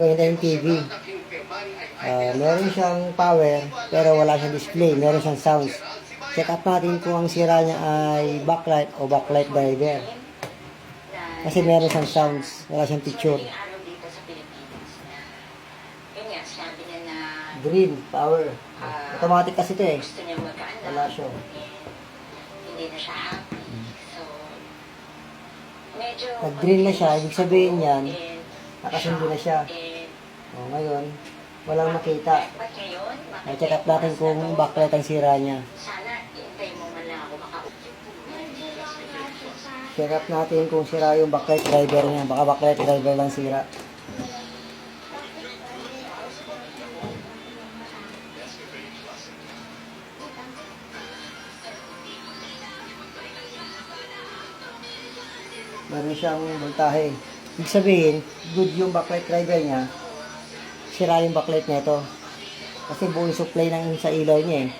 Yung MTV. Meron siyang power, pero wala siyang display. Meron siyang sounds. Check up natin kung ang sira niya ay backlight o backlight driver. Kasi meron siyang sounds, wala siyang picture. Green, power. Automatic kasi ito eh. Wala siya. Hindi na siya happy. So, medyo nag-green na siya, ibig sabihin yan, nakasundo na siya. O, ngayon, walang makita. I-check up natin kung backlight ang sira niya. Sana, hintay mo man lang ako Check up natin kung sira yung backlight driver niya. Baka backlight driver lang sira. Meron siyang voltahe. Ibig sabihin, good yung backlight driver niya. Sira yung backlight nito. Kasi buong supply ng sa ilaw niya eh.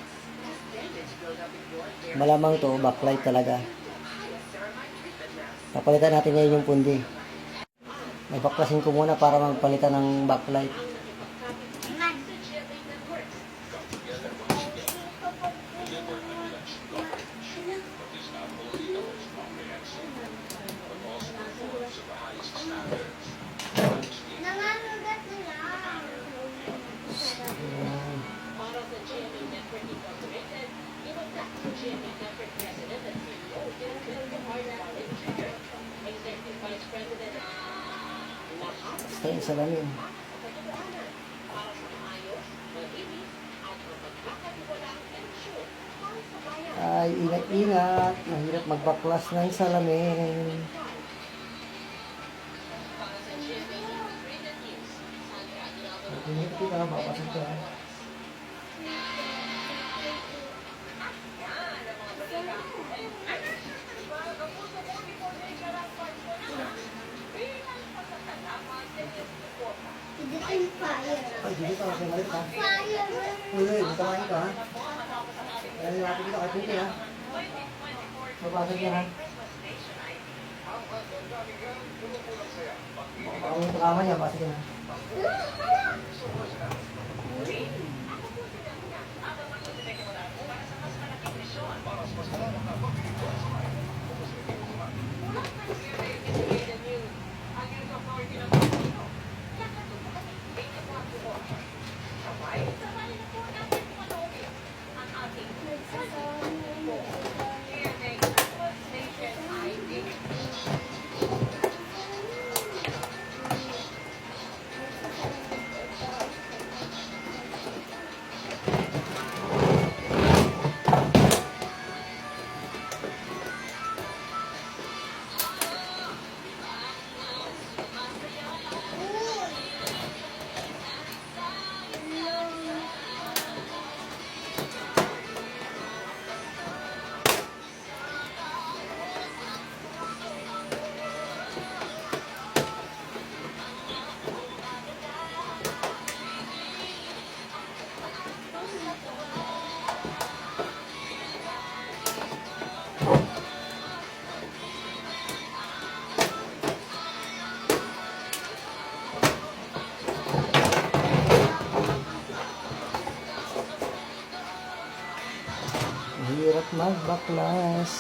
Malamang to, backlight talaga. Papalitan natin ngayon yung pundi. Ibaklasin ko muna para magpalitan ng backlight. Basta yung salamin. Ay, ingat-ingat. Mahirap magbaklas ng salamin. Ingat kita, babasag ka. Ay, dito ka, kasi malit ha. Uy, matamahin ka ha. Ayan, natin dito kay Piti ha. Babasag yan ha. Baka mo yung pakama niya, basag yan ha. Mahirap magbaklas.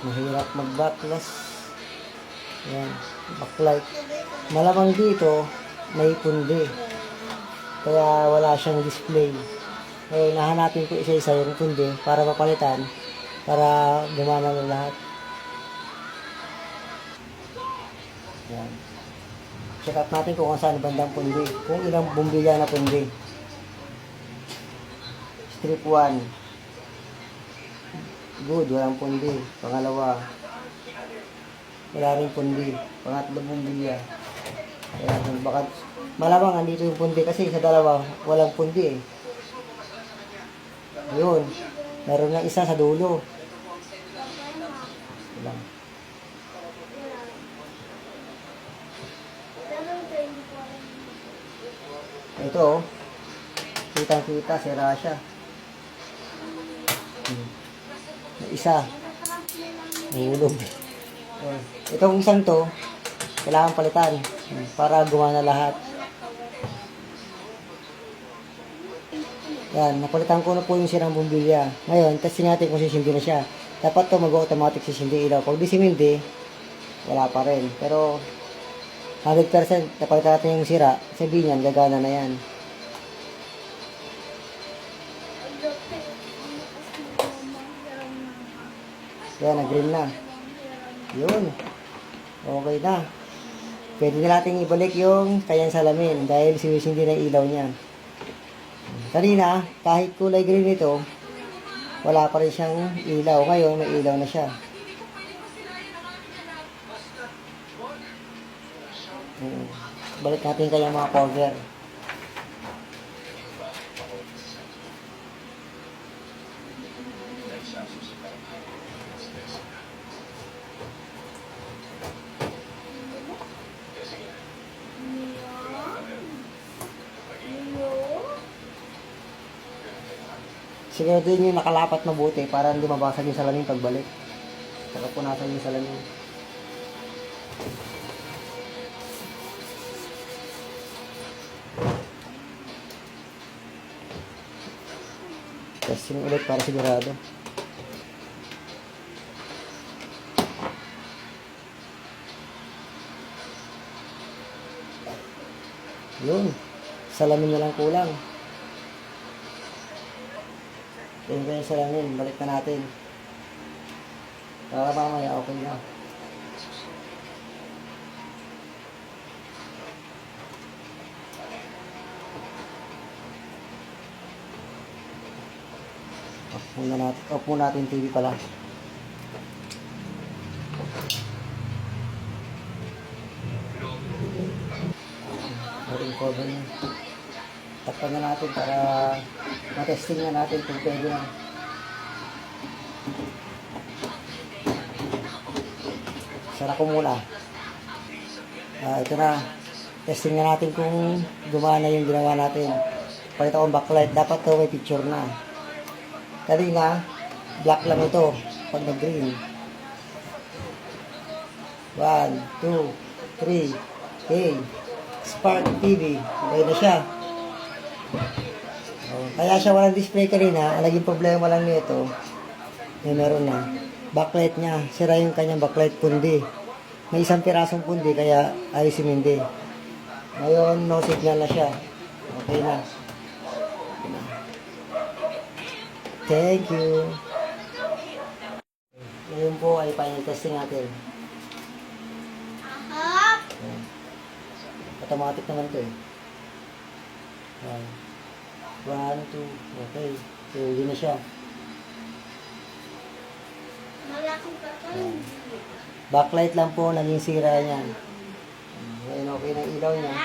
Mahirap mag-backlas. Ayan, backlight. Malamang dito, may pundi. Kaya wala siyang display. Ngayon, nahanapin ko isa-isa yung pundi para mapalitan. Para gumana na lahat. Ayan. Check up natin kung saan bandang pundi. Kung ilang bumbilya na pundi. Strip 1. Good, walang pundi. Pangalawa, wala rin pundi. Pangatlong bumbilya. Ayan, baka malamang andito yung pundi kasi sa dalawa walang pundi eh. Ayun, meron na isa sa dulo. Wala. Ito oh. Kitang-kita, sira siya. Isa. Nahulog. Itong isang to, kailangan palitan para gumana lahat. Yan, napalitan ko na po yung sirang bumbilya. Ngayon, testing natin kung sisindi na siya. Dapat to mag-automatic sisindi ilaw. Pag di simindi, wala pa rin. Pero, 100% napalitan natin yung sira, sabihin yan, gagana na yan. Yan, nag-green na. Yun. Okay na. Pwede na natin ibalik yung kanyang salamin dahil sinisindi na yung ilaw niya. Kanina, kahit kulay green ito, wala pa rin siyang ilaw. Ngayon, may ilaw na siya. Balik natin kanyang mga cover. Siguraduhin yung nakalapat mabuti para hindi mabasag yung salamin pagbalik. Saka punasan yung salamin. Testing ulit para sigurado. Yun. Salamin na lang kulang. Yun ba yung salamin? Balik na natin. Para mamaya okay na. Off muna natin TV pala. Ating cover niya. Takpan na natin para matesting na natin kung pwede na. Sara ko muna. Ito na. Testing na natin kung gumana yung ginawa natin. Pakita ko backlight. Dapat to may picture na. Kanina, black lang ito pag nag-green. 1, 2, 3, okay. Spark TV. Okay na siya. Kaya siya walang display kanina. Ang naging problema lang nito, meron na. Backlight niya. Sira yung kanyang backlight pundi. May isang pirasong pundi kaya ayos hindi. Ngayon, no signal na siya. Okay na. Thank you. Ngayon po ay final testing natin. Automatic naman ito eh. 1, 2, okay. So, yun na siya. Backlight lang po, naging sira niyan. Ngayon okay na ilaw niya.